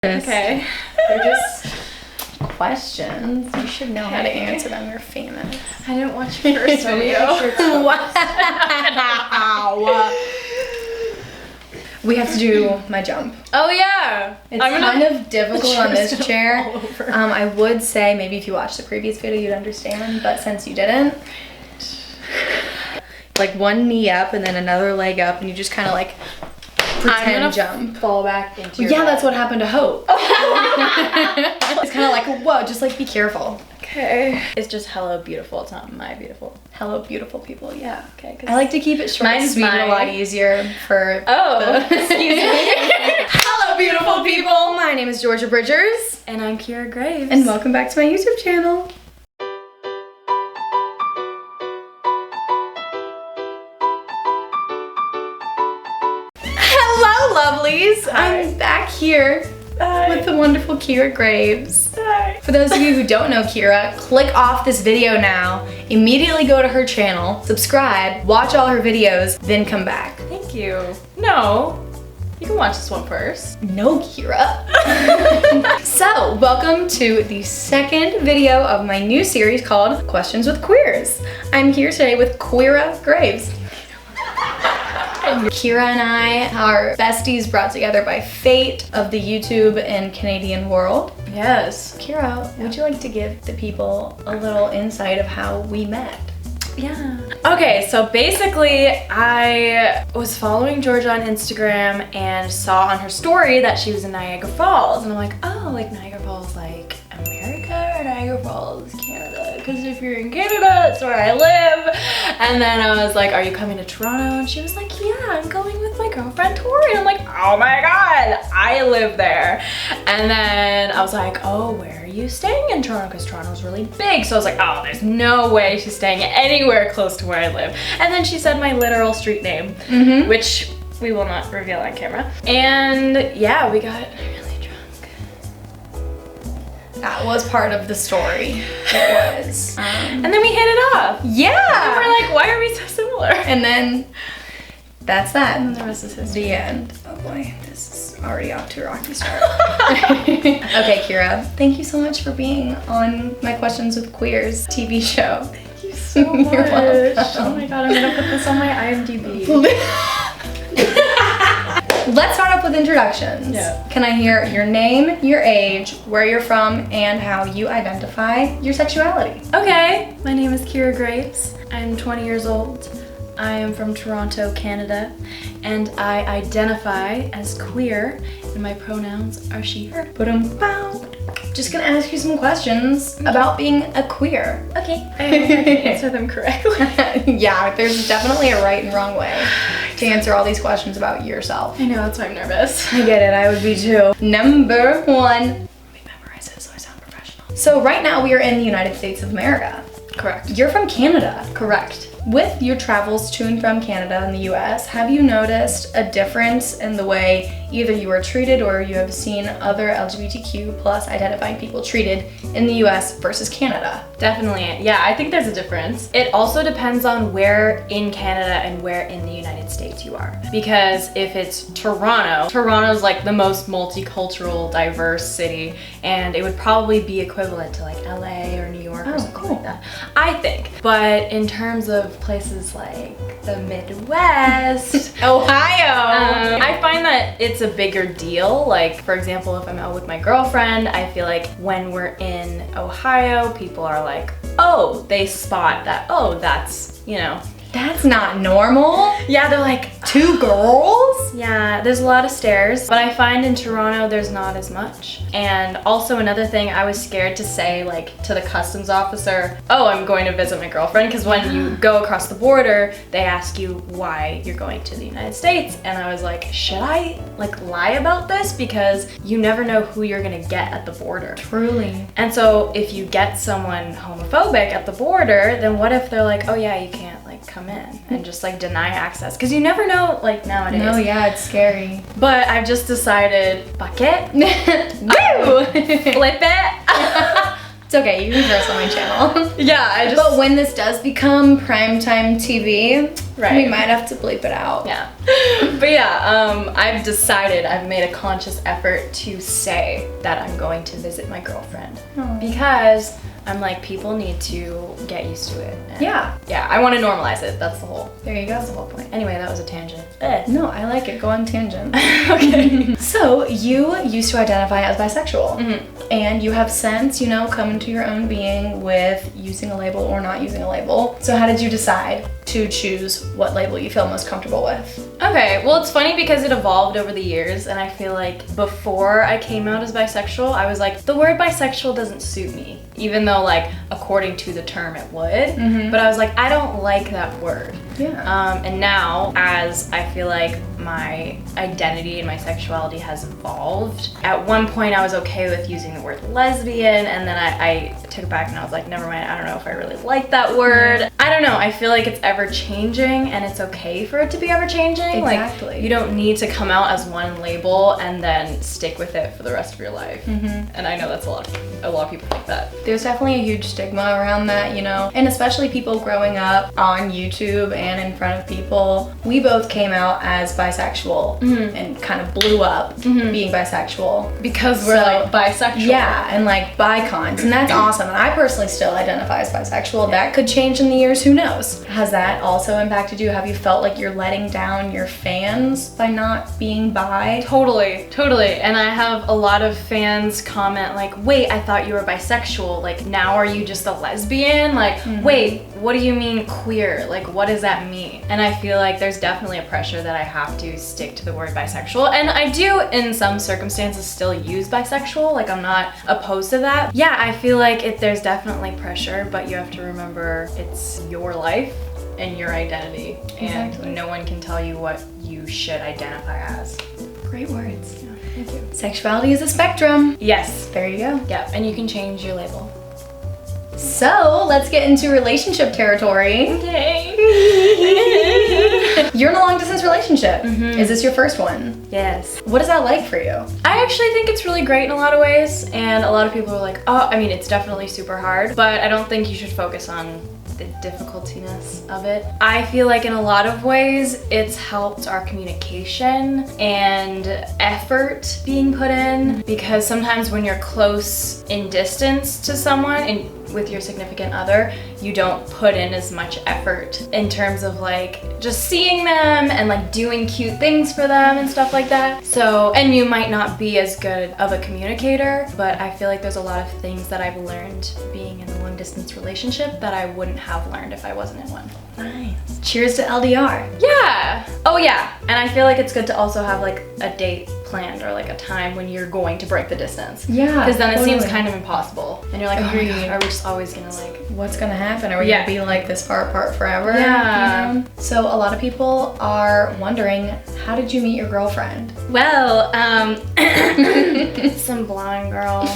Okay. They're just questions. You should know how to answer them. You're famous. I didn't watch your first video. Wow. We have to do my jump. Oh yeah. It's kind of difficult on this chair. I would say maybe if you watched the previous video you'd understand, but since you didn't, like one knee up and then another leg up, and you just kind of like pretend jump. Fall back into your Yeah, that's what happened to Hope. It's kind of like, whoa, just like be careful. Okay. It's just hello beautiful. It's not my beautiful. Hello beautiful people, yeah. Okay. I like to keep it short and sweet and a lot easier for excuse me. Hello beautiful people. My name is Georgia Bridgers. And I'm Keara Graves. And welcome back to my YouTube channel. Hello lovelies. Hi. I'm back here with the wonderful Keara Graves. Hi. For those of you who don't know Keara, click off this video now, immediately go to her channel, subscribe, watch all her videos, then come back. Thank you. No. You can watch this one first. No, Keara. So, welcome to the second video of my new series called Questions with Queers. I'm here today with Keara Graves. Keara and I are besties brought together by fate of the YouTube and Canadian world. Yes. Keara, would you like to give the people a little insight of how we met? Yeah. Okay, so basically I was following Georgia on Instagram and saw on her story that she was in Niagara Falls. And I'm like, oh, like Niagara Falls, like America, or Niagara Falls, Canada? Because if you're in Canada, that's where I live. And then I was like, are you coming to Toronto? And she was like, yeah, I'm going with my girlfriend Tori. And I'm like, oh my God, I live there. And then I was like, oh, where are you staying in Toronto? Because Toronto's really big. So I was like, oh, there's no way she's staying anywhere close to where I live. And then she said my literal street name, which we will not reveal on camera. And yeah, we got really drunk. That was part of the story. It was. And then we hit it off. Yeah! And we're like, why are we so similar? And then that's that. And the rest is history. The end. Oh boy, this is already off to a rocky start. Okay, Keara, thank you so much for being on my Questions with Queers TV show. Thank you so much. You're welcome. Oh my God, I'm gonna put this on my IMDb. Let's start off with introductions. Yeah. Can I hear your name, your age, where you're from, and how you identify your sexuality? Okay, my name is Keara Graves. I'm 20 years old. I am from Toronto, Canada, and I identify as queer, and my pronouns are she, her. Ba-dum-bow. Just gonna ask you some questions about being a queer. Okay. I hope I can answer them correctly. Yeah, there's definitely a right and wrong way to answer all these questions about yourself. I know, that's why I'm nervous. I get it, I would be too. Number one. Let me memorize it so I sound professional. So right now we are in the United States of America. Correct. You're from Canada. Correct. With your travels to and from Canada and the US, have you noticed a difference in the way either you are treated or you have seen other LGBTQ plus identifying people treated in the US versus Canada? Definitely. Yeah, I think there's a difference. It also depends on where in Canada and where in the United States you are. Because if it's Toronto's like the most multicultural, diverse city, and it would probably be equivalent to like LA or New York or something like that, I think. But in terms of places like the Midwest, Ohio, I find that it's a bigger deal. Like, for example, if I'm out with my girlfriend, I feel like when we're in Ohio, people are like, oh, they spot that, oh, that's, you know. that's not normal. Yeah, they're like, Two girls? yeah, there's a lot of stares, but I find in Toronto there's not as much. And also another thing, I was scared to say like to the customs officer, oh, I'm going to visit my girlfriend, because when you go across the border, they ask you why you're going to the United States. And I was like, should I like lie about this? Because you never know who you're gonna get at the border. Truly. And so if you get someone homophobic at the border, then what if they're like, oh yeah, you can't like come in, and just like deny access, because you never know like nowadays. No, yeah, it's scary. But I've just decided, fuck it. Woo! Flip it. It's okay, you can curse on my channel. Yeah, But when this does become primetime TV, we might have to bleep it out. Yeah. But yeah, I've made a conscious effort to say that I'm going to visit my girlfriend. Because I'm like, people need to get used to it. And yeah, I want to normalize it. That's the whole point. Anyway, that was a tangent. No, I like it. Go on tangent. Okay. So you used to identify as bisexual, and you have since, you know, come into your own being with using a label or not using a label. So how did you decide to choose what label you feel most comfortable with? Okay, well, it's funny because it evolved over the years, and I feel like before I came out as bisexual, I was like, the word bisexual doesn't suit me, even though, like, according to the term it would. But I was like, I don't like that word. Yeah. And now, as I feel like my identity and my sexuality has evolved, at one point I was okay with using the word lesbian, and then I took it back and I was like, never mind, I don't know if I really like that word. I don't know, I feel like it's ever changing, and it's okay for it to be ever changing. Exactly. Like, you don't need to come out as one label and then stick with it for the rest of your life. And I know that's a lot of people think that. There's definitely a huge stigma around that, you know, and especially people growing up on YouTube and in front of people. We both came out as bisexual and kind of blew up being bisexual. Because we're like bisexual. Yeah, and like bicons, and that's awesome. And I personally still identify as bisexual. That could change in the years, who knows? Has that also impacted you? Have you felt like you're letting down your fans by not being bi? Totally. And I have a lot of fans comment like, wait, I thought you were bisexual. Like, now are you just a lesbian? Like, wait, what do you mean queer? Like, what does that mean? And I feel like there's definitely a pressure that I have to stick to the word bisexual. And I do, in some circumstances, still use bisexual. Like, I'm not opposed to that. Yeah, I feel like there's definitely pressure, but you have to remember it's your life and your identity. Exactly. And no one can tell you what you should identify as. Great words. Yeah, thank you. Sexuality is a spectrum. Yes. There you go. Yeah, and you can change your label. So let's get into relationship territory. Okay. You're in a long distance relationship. Is this your first one? Yes. What is that like for you? I actually think it's really great in a lot of ways, and a lot of people are like, oh, I mean, it's definitely super hard, but I don't think you should focus on the difficultiness of it. I feel like in a lot of ways it's helped our communication and effort being put in, because sometimes when you're close in distance to someone and with your significant other, you don't put in as much effort in terms of like just seeing them and like doing cute things for them and stuff like that. So, and you might not be as good of a communicator, but I feel like there's a lot of things that I've learned being in a long distance relationship that I wouldn't have learned if I wasn't in one. Nice. Cheers to LDR. Yeah. Oh yeah. And I feel like it's good to also have like a date planned or like a time when you're going to break the distance. Yeah. Because then it totally. seems kind of impossible. And you're like, oh my God, are we just always gonna like... What's gonna happen? Are we gonna be like this far apart forever? Yeah. You know? So a lot of people are wondering, how did you meet your girlfriend? Well, some blonde girl.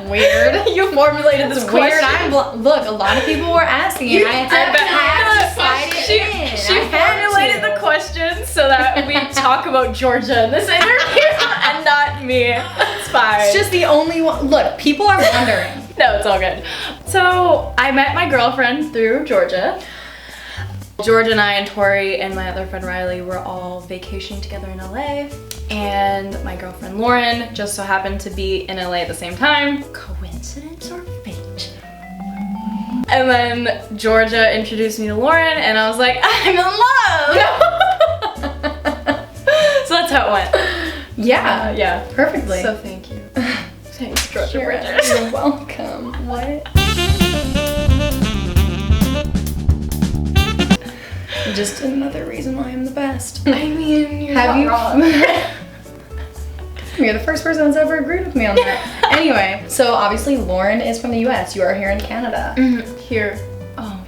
Weird. You formulated this Weird. question. Look, a lot of people were asking. You I had to slide it in. She I had formulated to. the question so that we talk about Georgia in this interview and not me. It's fine. It's just the only one. Look, people are wondering. No, it's all good. So I met my girlfriend through Georgia. Georgia and I and Tori and my other friend Riley were all vacationing together in LA. And my girlfriend Lauren just so happened to be in LA at the same time. Coincidence or fate? And then Georgia introduced me to Lauren and I was like, I'm in love! So that's how it went. Yeah. Yeah. Perfectly. So thank you. Thanks, Georgia Sure. Bridges. You're welcome. What? Just another reason why I'm the best. I mean, you're Have not you? wrong. You're the first person that's ever agreed with me on that. Anyway, so obviously Lauren is from the US. You are here in Canada. Here. Oh.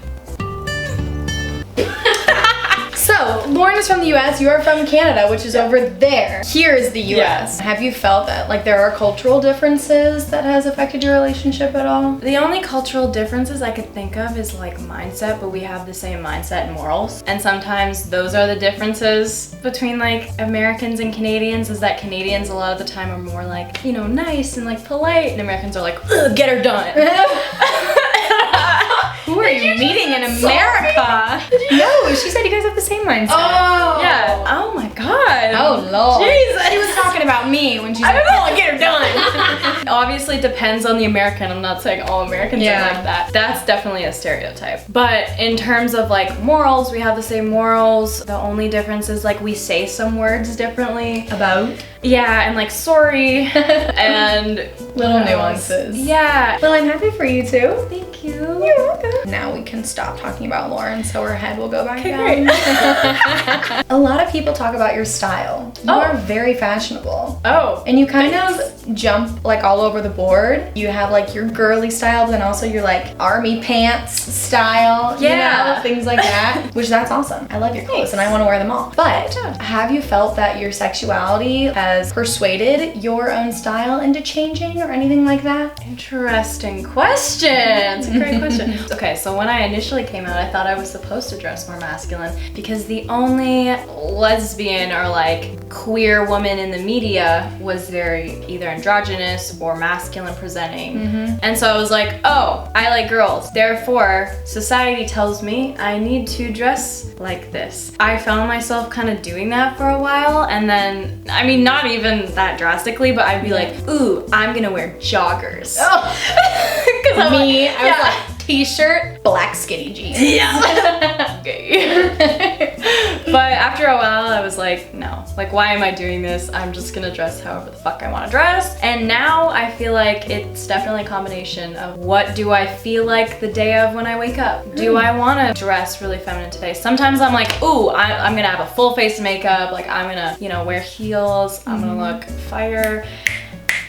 So Lauren is from the US, you are from Canada, which is over there. Here is the US. Have you felt that like there are cultural differences that has affected your relationship at all? The only cultural differences I could think of is like mindset, but we have the same mindset and morals. And sometimes those are the differences between like Americans and Canadians, is that Canadians a lot of the time are more like, you know, nice and like polite, and Americans are like, ugh, get her done. Who are you meeting in America? No, she said you guys have the same mindset. Oh. Yeah. Oh my God. Oh Lord. Jesus. She was talking about me when she said, oh, get her done. Obviously depends on the American. I'm not saying all Americans are like that. That's definitely a stereotype. But in terms of like morals, we have the same morals. The only difference is like we say some words differently. About? Yeah, and like sorry and little nuances. Yeah. Well, I'm happy for you too. Thank you. You're welcome. Now we can stop talking about Lauren so her head will go back down. Great. A lot of people talk about your style. You are very fashionable. Oh. And you kind of jump like all over the board. You have like your girly style, but then also your like army pants style. Yeah. You know, things like that. Which that's awesome. I love your clothes and I want to wear them all. But have you felt that your sexuality has persuaded your own style into changing or anything like that? Interesting question. It's a great question. Okay, so when I initially came out, I thought I was supposed to dress more masculine because the only lesbian or like queer woman in the media was very either androgynous or masculine presenting. And so I was like, oh, I like girls. Therefore, society tells me I need to dress like this. I found myself kind of doing that for a while, and then, I mean, not even that drastically, but I'd be like, ooh, I'm gonna wear joggers. Cause I was like, t-shirt, black skinny jeans. Yeah. Okay. But after a while, I was like, no, like, why am I doing this? I'm just gonna dress however the fuck I wanna dress. And now I feel like it's definitely a combination of what do I feel like the day of when I wake up? Do I wanna dress really feminine today? Sometimes I'm like, ooh, I'm gonna have a full face of makeup, like I'm gonna, you know, wear heels, I'm gonna look fire.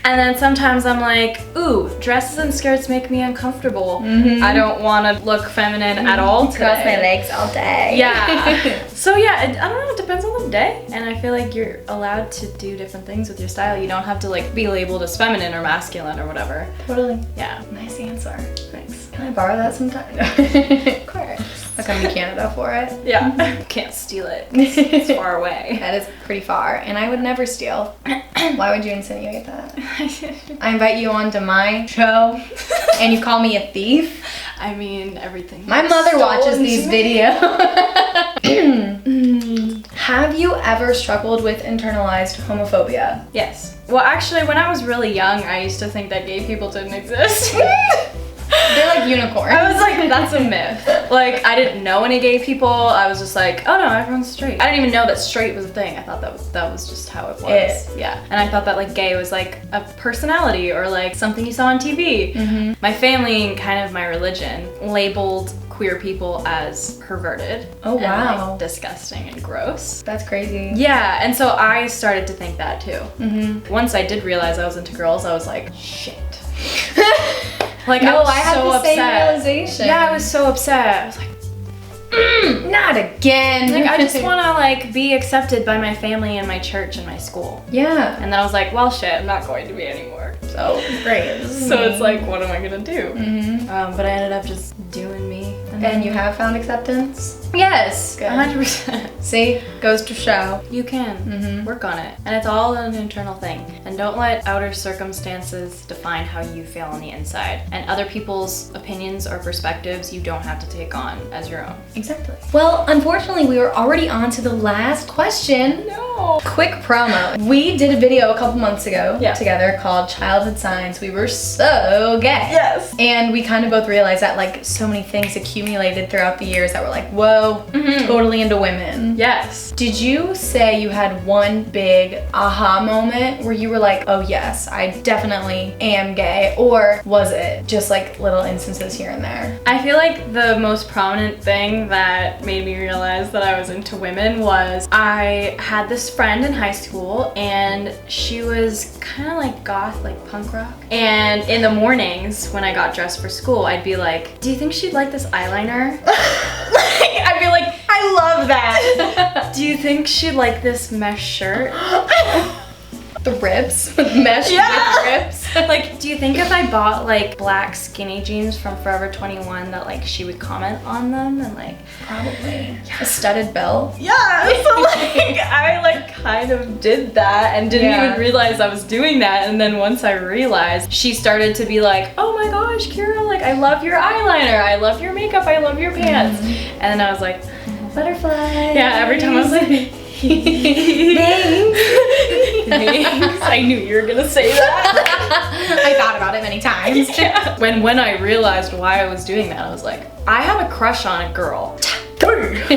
And then sometimes I'm like, ooh, dresses and skirts make me uncomfortable. I don't want to look feminine at all today. Cross my legs all day. Yeah. So yeah, I don't know, it depends on the day. And I feel like you're allowed to do different things with your style. You don't have to like be labeled as feminine or masculine or whatever. Totally. Yeah. Nice answer. Thanks. Can I borrow that sometime? Of course. I'll come to Canada for it. Yeah. Can't steal it. It's far away. That is pretty far, and I would never steal. Why would you insinuate that? I invite you onto my show, and you call me a thief? I mean, everything. My mother watches these videos. Have you ever struggled with internalized homophobia? Yes. Well, actually, when I was really young, I used to think that gay people didn't exist. They're like unicorns. I was like, that's a myth. Like, I didn't know any gay people. I was just like, oh no, everyone's straight. I didn't even know that straight was a thing. I thought that was just how it was. Yeah. And I thought that like gay was like a personality or like something you saw on TV. My family and kind of my religion labeled queer people as perverted. Oh wow. And, like, disgusting and gross. That's crazy. Yeah, and so I started to think that too. Once I did realize I was into girls, I was like, shit. Like, no, I was had so the upset. same realization. Yeah, I was so upset. I was like, not again. Like, I just want to like be accepted by my family and my church and my school. Yeah. And then I was like, well, shit, I'm not going to be anymore. So great. So it's like, what am I gonna do? But I ended up just doing me. And you have found acceptance? Yes, Good. 100%. See, goes to show. You can work on it, and it's all an internal thing. And don't let outer circumstances define how you feel on the inside. And other people's opinions or perspectives you don't have to take on as your own. Exactly. Well, unfortunately, we were already on to the last question. No. Quick promo. We did a video a couple months ago together called Childhood Signs. We were so gay. Yes. And we kind of both realized that like so many things accumulated throughout the years that were like, whoa, totally into women. Yes. Did you say you had one big aha moment where you were like, oh yes, I definitely am gay? Or was it just like little instances here and there? I feel like the most prominent thing that made me realize that I was into women was I had this friend in high school, and she was kind of like goth, like punk rock. And in the mornings when I got dressed for school, I'd be like, do you think she'd like this eyeliner? I'd be like, I love that. Do you think she'd like this mesh shirt? The ribs with mesh with ribs. Like, do you think if I bought like black skinny jeans from Forever 21 that like she would comment on them and like Probably. A studded belt. yeah, so like I like kind of did that and didn't even realize I was doing that, and then once I realized, she started to be like, oh my gosh, Keara, like I love your eyeliner, I love your makeup, I love your pants. And then I was like, Butterfly. yeah, every time I was like, Thanks. thanks. I knew you were gonna say that. I thought about it many times. Yeah. When I realized why I was doing that, I was like, I have a crush on a girl. Perfect.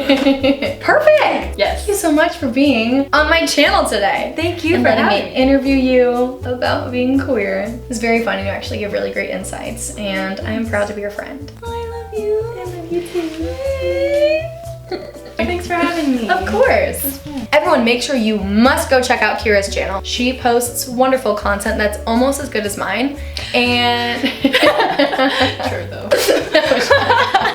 Yes. Thank you so much for being on my channel today. Thank you and for letting having me me. interview you about being queer. It's very fun. You actually give really great insights, and I am proud to be your friend. I love you. I love you too. Thanks for having me. Of course. Everyone, make sure you must go check out Keara's channel. She posts wonderful content that's almost as good as mine. And True though.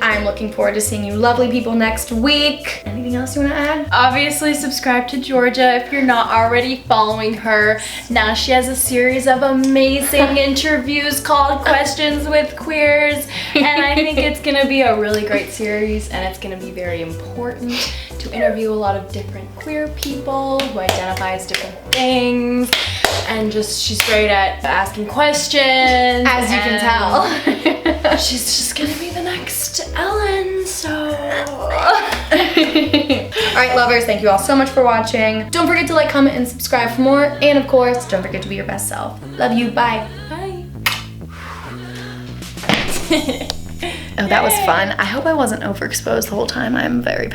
I'm looking forward to seeing you lovely people next week. Anything else you want to add? Obviously, subscribe to Georgia if you're not already following her. Now she has a series of amazing interviews called Questions with Queers, and I think it's gonna be a really great series, and it's gonna be very important to interview a lot of different queer people who identify as different things, and just she's great at asking questions. As you can tell. She's just gonna be the next Ellen, so. Alright, lovers, thank you all so much for watching. Don't forget to like, comment, and subscribe for more. And of course, don't forget to be your best self. Love you. Bye. Bye. Oh, that was fun. I hope I wasn't overexposed the whole time. I'm very